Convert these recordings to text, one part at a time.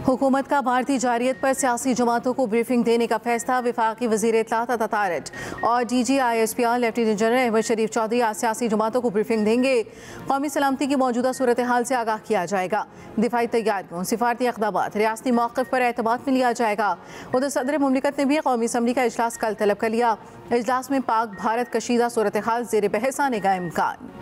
हुकूमत का भारतीय जारियत पर सियासी जमातों को ब्रीफिंग देने का फैसला। वफाकी वज़ीर इत्तलात अता तारिक और DGISPR लेफ्टिनेंट जनरल अहमद शरीफ चौधरी आज सियासी जमातों को ब्रीफिंग देंगे। कौमी सलामती की मौजूदा सूरत हाल से आगाह किया जाएगा। दिफाई तैयारियों, सिफारती इक़दामात, रियासती मौक़िफ़ पर एतमाद में लिया जाएगा। उधर सदर मुमलिकत ने भी कौमी असम्बली का इजलास कल तलब कर लिया। इजलास में पाक भारत कशीदा सूरत हाल ज़ेर बहस आने का इम्कान।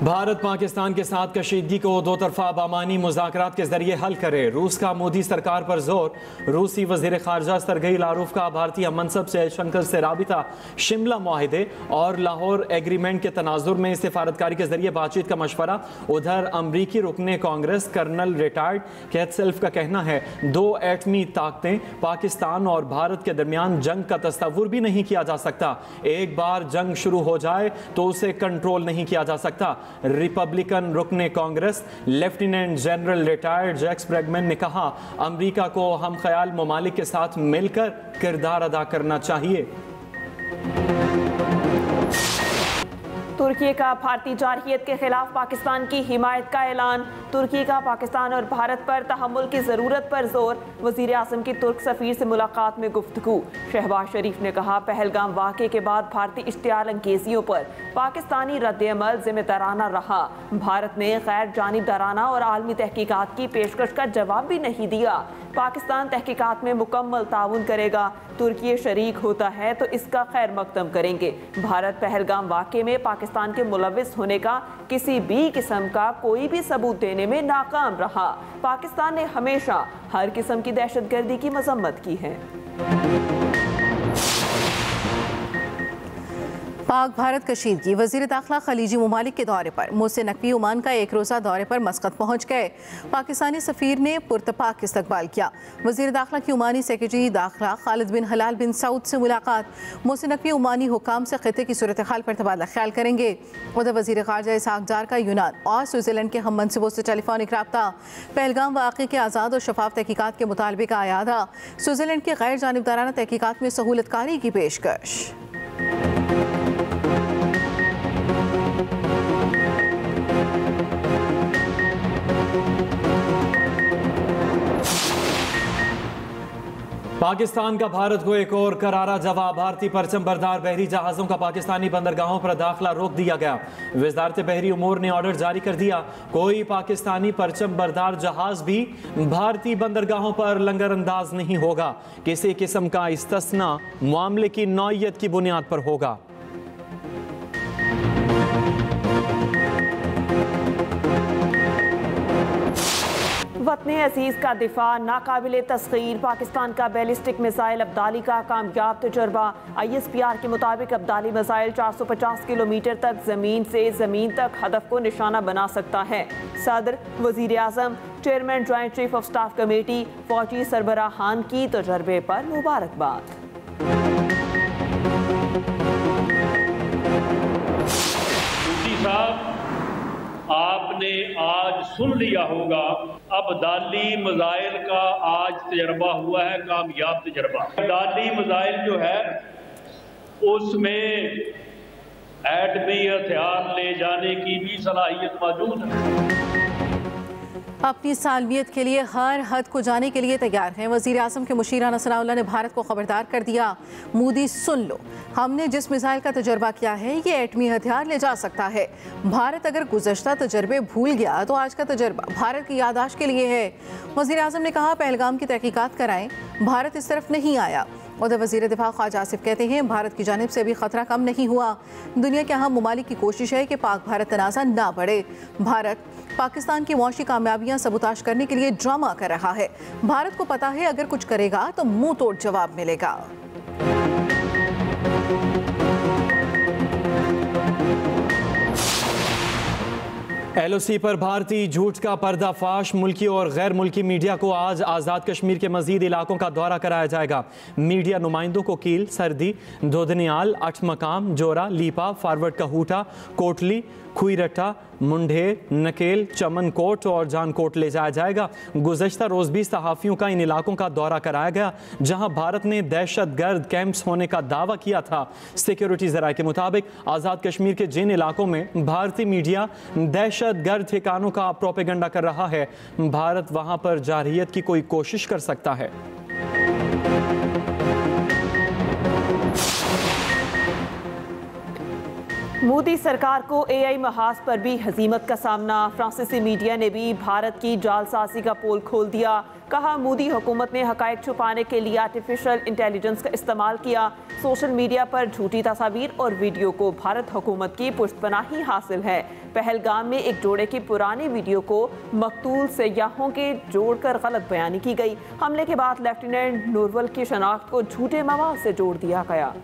भारत पाकिस्तान के साथ कशीदगी को दो तरफा बामानी मुज़ाकरात के जरिए हल करे। रूस का मोदी सरकार पर जोर। रूसी वज़ीर ख़ारजा सरगई लारोफ का भारतीय मनसब से जयशंकर से राबिता। शिमला मुआहिदे और लाहौर एग्रीमेंट के तनाजुर में सिफारतकारी के जरिए बातचीत का मशवरा। उधर अमरीकी रुकने कांग्रेस कर्नल रिटायर्ड कैटसेल्फ का कहना है दो एटमी ताकतें पाकिस्तान और भारत के दरमियान जंग का तस्वुर भी नहीं किया जा सकता। एक बार जंग शुरू हो जाए तो उसे कंट्रोल नहीं किया जा सकता। रिपब्लिकन रुकने congress lieutenant general retired Jack Bergman ने कहा अमेरिका को हम ख्याल ममालिक के साथ मिलकर किरदार अदा करना चाहिए। तुर्की का भारतीय जारहियत के खिलाफ पाकिस्तान की हिमायत का ऐलान। तुर्की का पाकिस्तान और भारत पर तहम्मुल की ज़रूरत पर जोर। वज़ीर आज़म की तुर्क सफ़ीर से मुलाकात में गुफ्तगू। शहबाज शरीफ ने कहा पहलगाम वाक़े के बाद भारतीय इश्तियाल अंगेजियों पर पाकिस्तानी रद्द-ए-अमल ज़िम्मेदाराना रहा। भारत ने गैर जानिबदाराना और आलमी तहकीकात की पेशकश का जवाब भी नहीं दिया। पाकिस्तान तहकीकात में मुकम्मल ताउन करेगा। तुर्की शरीक होता है तो इसका खैर मकदम करेंगे। भारत पहलगाम वाक़े में पाकिस्तान के मुलविस होने का किसी भी किस्म का कोई भी सबूत देने में नाकाम रहा। पाकिस्तान ने हमेशा हर किस्म की दहशतगर्दी की मजम्मत की है। पाक भारत कशीदगी। वज़ीर दाखिला खलीजी ममालिक के दौरे पर। मोहसिन नकवी ओमान का एक रोज़ा दौरे पर मस्कत पहुँच गए। पाकिस्तानी सफ़ीर ने पुरतपाक इस्तकबाल किया। वज़ीर दाखिला की ओमानी सेक्रेटरी दाखिला खालिद बिन हलाल बिन सऊद से मुलाकात। मोहसिन नकवी ओमानी हुकाम से खिते की सूरत हाल पर तबादला ख्याल करेंगे। उधर वज़ीर ख़ारजा इसहाक़ डार का यूनान और स्विट्ज़रलैंड के हम मनसिबों से टेलीफोनिक रब्ता। पहलगाम वाक़े के आज़ाद और शफाफ तहकीकात के मुतालबे का आयादा। स्विट्ज़रलैंड की गैर जानिबदाराना तहकीकात में सहूलतकारी की पेशकश। पाकिस्तान का भारत को एक और करारा जवाब। भारतीय परचम बरदार बहरी जहाज़ों का पाकिस्तानी बंदरगाहों पर दाखिला रोक दिया गया। वज़ारत बहरी उमूर ने ऑर्डर जारी कर दिया कोई पाकिस्तानी परचम बरदार जहाज़ भी भारतीय बंदरगाहों पर लंगर अंदाज नहीं होगा। किसी किस्म का इस्तिस्ना मामले की नौयत की बुनियाद पर होगा। वतन अजीज का दिफा नाकाबिले तस्खीर। पाकिस्तान का बैलिस्टिक मिसाइल अब्दाली का कामयाब तजर्बा। ISPR के मुताबिक अब्दाली मिसाइल 450 किलोमीटर तक जमीन से जमीन तक हदफ को निशाना बना सकता है। सदर, वजीर आजम, chairman joint chief of staff committee, फौजी सरबराहान की तजर्बे पर मुबारकबाद। आपने आज सुन लिया होगा अब्दाली मिसाइल का आज तजर्बा हुआ है, कामयाब तजर्बा। अब्दाली मिसाइल जो है उसमें एटमी हथियार ले जाने की भी सलाहियत मौजूद है। अपनी सालमियत के लिए हर हद को जाने के लिए तैयार हैं। वज़ीर आज़म के मुशीर नसरुल्लाह ने भारत को खबरदार कर दिया मोदी सुन लो, हमने जिस मिसाइल का तजर्बा किया है ये एटमी हथियार ले जा सकता है। भारत अगर गुज़श्ता तजर्बे भूल गया तो आज का तजर्बा भारत की याददाश्त के लिए है। वज़ीर आज़म ने कहा पहलगाम की तहकीकात कराएं, भारत इस तरफ नहीं आया। उधर वज़ीर दिफा ख्वाजा आसिफ कहते हैं भारत की जानिब से अभी खतरा कम नहीं हुआ। दुनिया के अहम ममालिक की कोशिश है कि पाक भारत तनाज़ा ना बढ़े। भारत पाकिस्तान की मौशी कामयाबियां सबूताश करने के लिए ड्रामा कर रहा है। भारत को पता है अगर कुछ करेगा तो मुंह तोड़ जवाब मिलेगा। LOC पर भारतीय झूठ का पर्दाफाश। मुल्की और गैर मुल्की मीडिया को आज आज़ाद कश्मीर के मजीद इलाकों का दौरा कराया जाएगा। मीडिया नुमाइंदों को कील, सर्दी, दोदनियाल, अठ मकाम, जोरा, लीपा, फारवर्ड कहूटा, कोटली, खुईरट्टा, मुंढेर, नकेल, चमनकोट और जानकोट ले जाया जाएगा। गुज़श्ता रोज़ भी सहाफ़ियों का इन इलाकों का दौरा कराया गया जहां भारत ने दहशतगर्द कैंप्स होने का दावा किया था। सिक्योरिटी ज़राए के मुताबिक आज़ाद कश्मीर के जिन इलाकों में भारतीय मीडिया दहशतगर्द ठिकानों का प्रोपेगेंडा कर रहा है, भारत वहां पर जारहियत की कोई कोशिश कर सकता है। मोदी सरकार को एआई महाज पर भी हजीमत का सामना। फ्रांसीसी मीडिया ने भी भारत की जालसाजी का पोल खोल दिया। कहा, मोदी हुकूमत ने हकायक छुपाने के लिए आर्टिफिशियल इंटेलिजेंस का इस्तेमाल किया। सोशल मीडिया पर झूठी तस्वीर और वीडियो को भारत हुकूमत की पुष्टपनाही हासिल है। पहलगाम में एक जोड़े की पुरानी वीडियो को मकतूल सयाहों के जोड़कर गलत बयानी की गई। हमले के बाद लेफ्टिनेंट नूरवल की शनाख्त को झूठे मवाद से जोड़ दिया गया।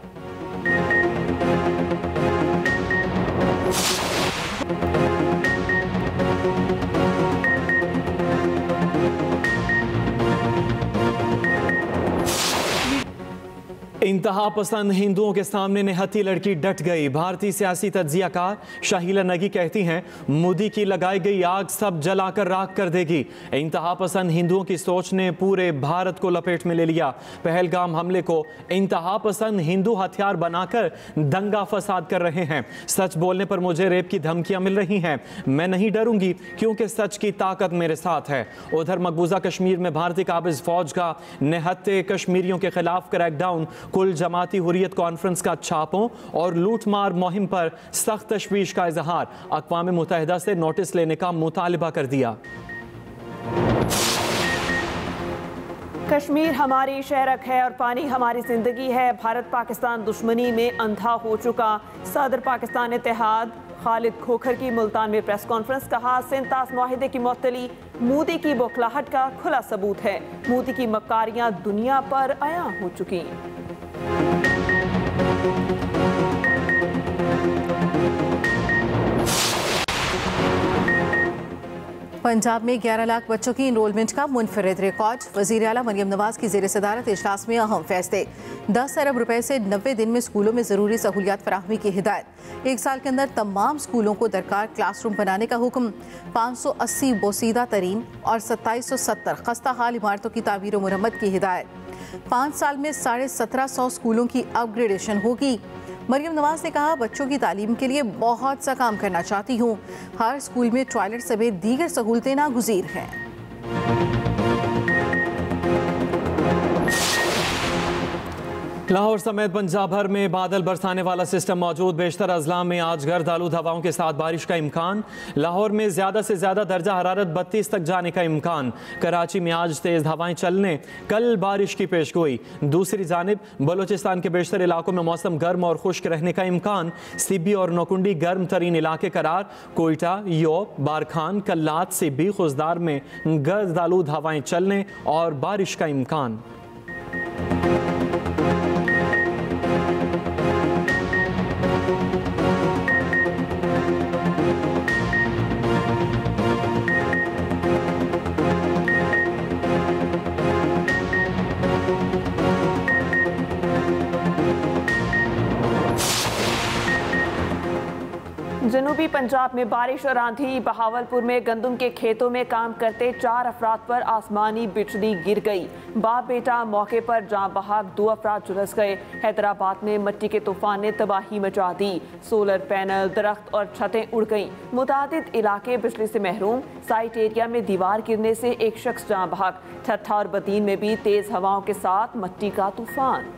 इंतहा पसंद हिंदुओं के सामने निहत्थी लड़की डट गई। भारतीय सियासी तज्जियाकार शाहिला नगी कहती हैं, मोदी की लगाई गई आग सब जलाकर राख कर देगी। इंतहा पसंद हिंदुओं की सोच ने पूरे भारत को लपेट में ले लिया। पहलगाम हमले को इंतहा पसंद हिंदू हथियार बनाकर दंगा फसाद कर रहे हैं। सच बोलने पर मुझे रेप की धमकियां मिल रही हैं। मैं नहीं डरूंगी क्योंकि सच की ताकत मेरे साथ है। उधर मकबूजा कश्मीर में भारतीय काबिज फौज का निहत्थे कश्मीरियों के खिलाफ क्रैकडाउन, कुल जमाती हुर्रियत कॉन्फ्रेंस का छापों और लूटमार मुहिम पर सख्त तशवीश का इजहार। अक़वाम मुत्तहिदा से नोटिस लेने का मुतालिबा कर दिया। कश्मीर हमारी शहरक है और पानी हमारी जिंदगी है। भारत पाकिस्तान दुश्मनी में अंधा हो चुका। सदर पाकिस्तान इत्तेहाद खालिद खोखर की मुल्तान में प्रेस कॉन्फ्रेंस। कहा, सिंतास मुआहिदे की मुअत्तली मोदी की बौखलाहट का खुला सबूत है। मोदी की मक्कारियां दुनिया पर आया हो चुकी। पंजाब में 11 लाख बच्चों की इनरोलमेंट का मुनफरिद रिकॉर्ड। वज़ीर आला मरियम नवाज की ज़ेर सदारत इजलास में अहम फैसले। 10 अरब रुपए से 90 दिन में स्कूलों में ज़रूरी सहूलियात फराहमी की हिदायत। 1 साल के अंदर तमाम स्कूलों को दरकार क्लासरूम बनाने का हुक्म। 580 बोसीदा तरीन और 2770 खस्ता हाल इमारतों की तामीर व मुरम्मत की हिदायत। 5 साल में 1750 स्कूलों की अपग्रेडेशन होगी। मरियम नवाज ने कहा, बच्चों की तालीम के लिए बहुत सा काम करना चाहती हूँ। हर स्कूल में टॉयलेट समेत दीगर सहूलतें नागुज़ीर हैं। लाहौर समेत पंजाब भर में बादल बरसाने वाला सिस्टम मौजूद। बेशतर अजला में आज गर्द आलूद हवाओं के साथ बारिश का इम्कान। लाहौर में ज़्यादा से ज़्यादा दर्जा हरारत 32 तक जाने का इम्कान। कराची में आज तेज़ हवाएं चलने, कल बारिश की पेशगोई। दूसरी जानिब बलोचिस्तान के बेशतर इलाकों में मौसम गर्म और खुश्क रहने का इम्कान। सिब्बी और नौकुंडी गर्म तरीन इलाके करार। कोयटा, योब, बारखान, कल्लात, सिब्बी, खुजदार में गर्द आलूद हवाएं चलने और बारिश का इम्कान। जनूबी पंजाब में बारिश और आंधी। बहावलपुर में गंदम के खेतों में काम करते 4 अफराद पर आसमानी बिजली गिर गई। बाप बेटा मौके पर जाँ बहक, 2 अफराद झुलस गए। हैदराबाद में मिट्टी के तूफान ने तबाही मचा दी। सोलर पैनल, दरख्त और छतें उड़ गईं। मुतादिद इलाके बिजली से महरूम। साइट एरिया में दीवार गिरने से एक शख्स जाँ बहक। ठट्ठा और बदीन में भी तेज हवाओं के साथ मिट्टी का तूफान।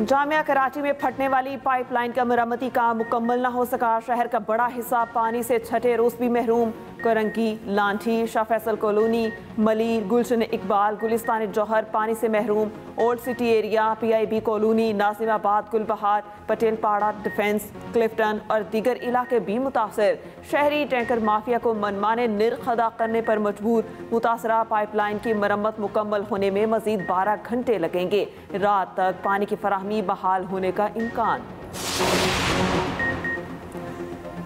जामिया कराची में फटने वाली पाइपलाइन का मरम्मती काम मुकम्मल न हो सका। शहर का बड़ा हिस्सा पानी से छठे रोज भी महरूम। करंकी, लांठी, शाह फैसल कॉलोनी, मलीर, गुलशन इकबाल, गुलिस्तान जौहर पानी से महरूम। Old city area, PIB colony, Nazimabad, Gulbahar, Patel Para, defence, Clifton और दीगर इलाके भी मुतासर। शहरी टैंकर माफिया को मनमाने निर्ख अदा करने पर मजबूर। मुतासरा पाइपलाइन की मरम्मत मुकम्मल होने में मजीद 12 घंटे लगेंगे। रात तक पानी की फराहमी बहाल होने का इम्कान।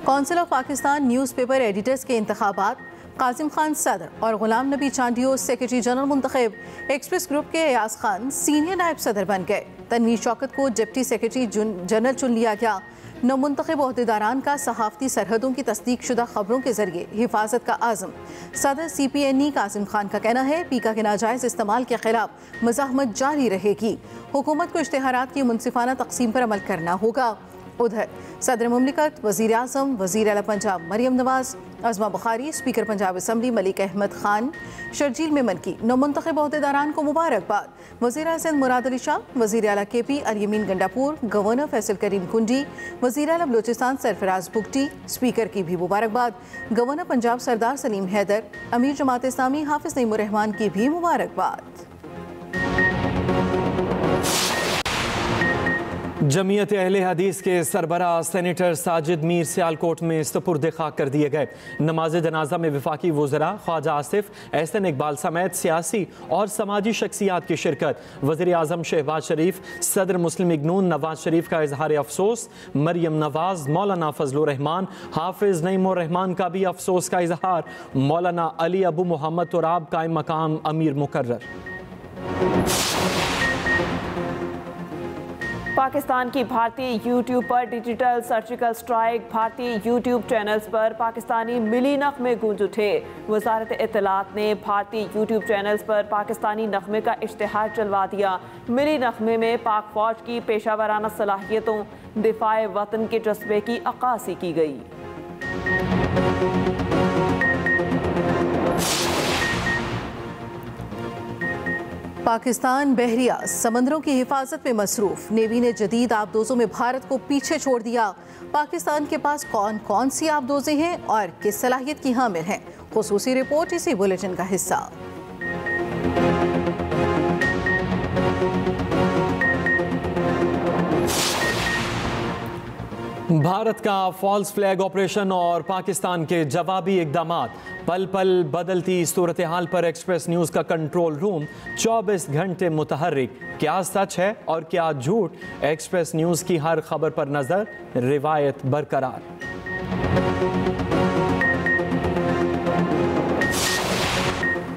Council of Pakistan newspaper editors के इंतखाबात। कासिम खान सदर और गुलाम नबी चांडियो सेक्रेटरी जनरल मुंतखब। एक्सप्रेस ग्रुप के अयाज खान सीनियर नायब सदर बन गए। तनवीर शौकत को डिप्टी सेक्रेटरी जनरल चुन लिया गया। नौमुंतखब ओहदेदारान का सहाफ़ती सरहदों की तस्दीक शुदा खबरों के जरिए हिफाजत का आज़म। सदर CPNE कासिम खान का कहना है पीका के नाजायज़ इस्तेमाल के खिलाफ मज़ाहमत जारी रहेगी। हुकूमत को इश्तिहारात की मुनसिफाना तकसीम पर अमल करना होगा। उधर सदर मुमलिकत, वज़ीर आज़म, वज़ीर आला पंजाब मरियम नवाज़, अज़मा बुखारी, स्पीकर पंजाब असम्बली मलिक अहमद खान, शर्जील मेमन की नौमुंतखब ओहदेदारान को मुबारकबाद। वज़ीर आला सिंध मुराद अली शाह, वज़ीर आला KP अल-यमीन गंडापुर, गवर्नर फैसल करीम कुंडी, वज़ीर आला बलोचिस्तान सरफराज बुगटी, स्पीकर की भी मुबारकबाद। गवर्नर पंजाब सरदार सलीम हैदर, अमीर जमात इस्लामी हाफिज़ नईमुर रहमान की भी मुबारकबाद। जमीयत अहले हदीस के सरबरा सेनेटर साजिद मीर सियालकोट में सुपुर्द खाक कर दिए गए। नमाज जनाजा में वफाकी वज़रा ख्वाजा आसिफ, एहसन इकबाल समेत सियासी और समाजी शख्सियात की शिरकत। वज़ीर आज़म शहबाज शरीफ, सदर मुस्लिम लीग नून नवाज शरीफ का इजहार अफसोस। मरियम नवाज, मौलाना फजलुर रहमान, हाफिज नईमुर रहमान का भी अफसोस का इजहार। मौलाना अली अबू मोहम्मद तुराब कायम मकाम अमीर मुकर्रर। पाकिस्तान की भारतीय यूट्यूब पर डिजिटल सर्जिकल स्ट्राइक। भारतीय यूट्यूब चैनल्स पर पाकिस्तानी मिली नग़मे गूंज उठे। वजारत इत्तलात ने भारतीय यूट्यूब चैनल्स पर पाकिस्तानी नग़मे का इश्तिहार चलवा दिया। मिली नग़मे में पाक फौज की पेशावराना सलाहियतों, दिफाए वतन के जज्बे की अक्कासी की गई। पाकिस्तान बहरिया समंदरों की हिफाजत में मसरूफ। नेवी ने जदीद आबदोजों में भारत को पीछे छोड़ दिया। पाकिस्तान के पास कौन कौन सी आबदोजें हैं और किस सलाहियत की हामिल हैं, खुसूसी रिपोर्ट इसी बुलेटिन का हिस्सा। भारत का फॉल्स फ्लैग ऑपरेशन और पाकिस्तान के जवाबी इकदामात। पल पल बदलती सूरत हाल पर एक्सप्रेस न्यूज़ का कंट्रोल रूम 24 घंटे मुतहर्रिक। क्या सच है और क्या झूठ, एक्सप्रेस न्यूज़ की हर खबर पर नज़र, रिवायत बरकरार।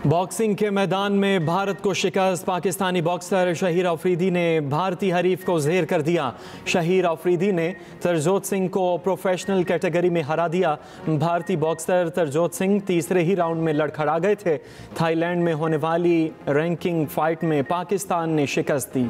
बॉक्सिंग के मैदान में भारत को शिकस्त। पाकिस्तानी बॉक्सर शहीर अफरीदी ने भारतीय हरीफ को ज़ेर कर दिया। शहीर अफरीदी ने तरजोत सिंह को प्रोफेशनल कैटेगरी में हरा दिया। भारतीय बॉक्सर तरजोत सिंह तीसरे ही राउंड में लड़खड़ा गए थे। थाईलैंड में होने वाली रैंकिंग फाइट में पाकिस्तान ने शिकस्त दी।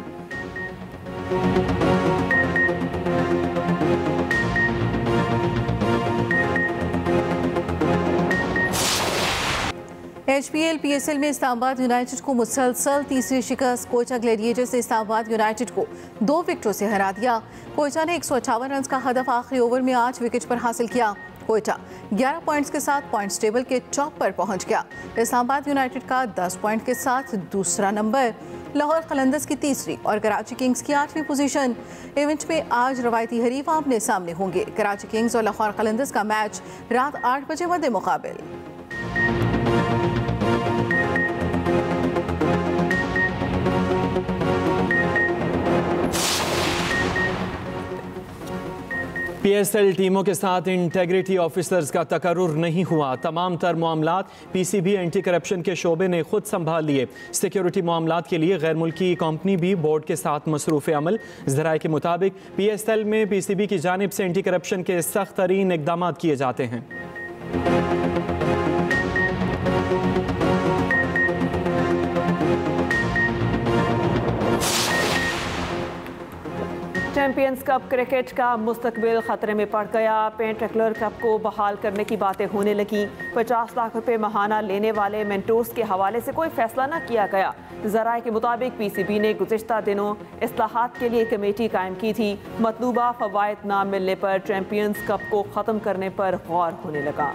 HPL PSL में इस्लामाबाद यूनाइटेड को मुसलसल तीसरी शिकस्त। कोयटा ग्लैडिएटर्स ने इस्लामाबाद यूनाइटेड को 2 विकेटों से हरा दिया। कोयटा ने 158 रन का हदफ आखिरी ओवर में 8 विकेट पर हासिल किया। कोयटा 11 पॉइंट्स के साथ पॉइंट्स टेबल के टॉप पर पहुंच गया। इस्लामाबाद यूनाइटेड का 10 पॉइंट के साथ दूसरा नंबर, लाहौर कलंदर्स की तीसरी और कराची किंग्स की 8वीं पोजीशन। इवेंट में आज रवायती हरीफ आमने सामने होंगे। कराची किंग्स और लाहौर कलंदर्स का मैच रात 8 बजे मद्दे मुकाबिल। PSL टीमों के साथ इंटेग्रिटी ऑफिसर्स का तकर्रुर नहीं हुआ। तमाम तर मामलात PCB एंटी करप्शन के शोबे ने खुद संभाल लिए। सिक्योरिटी मामलात के लिए गैर मुल्की कंपनी भी बोर्ड के साथ मसरूफ़ अमल। ज़राए के मुताबिक PSL में PCB की जानिब से एंटी करप्शन के सख्त तरीन इक़दामात किए जाते हैं। चैंपियंस कप क्रिकेट का मुस्तकबिल खतरे में पड़ गया। पेंटेक्लर कप को बहाल करने की बातें होने लगी। 50 लाख रुपए महाना लेने वाले मेंटोर्स के हवाले से कोई फैसला न किया गया। ज़राए के मुताबिक PCB ने गुज़िश्ता दिनों इस्लाहात के लिए कमेटी कायम की थी। मतलूबा फ़वाइद ना मिलने पर चैंपियंस कप को ख़त्म करने पर गौर होने लगा।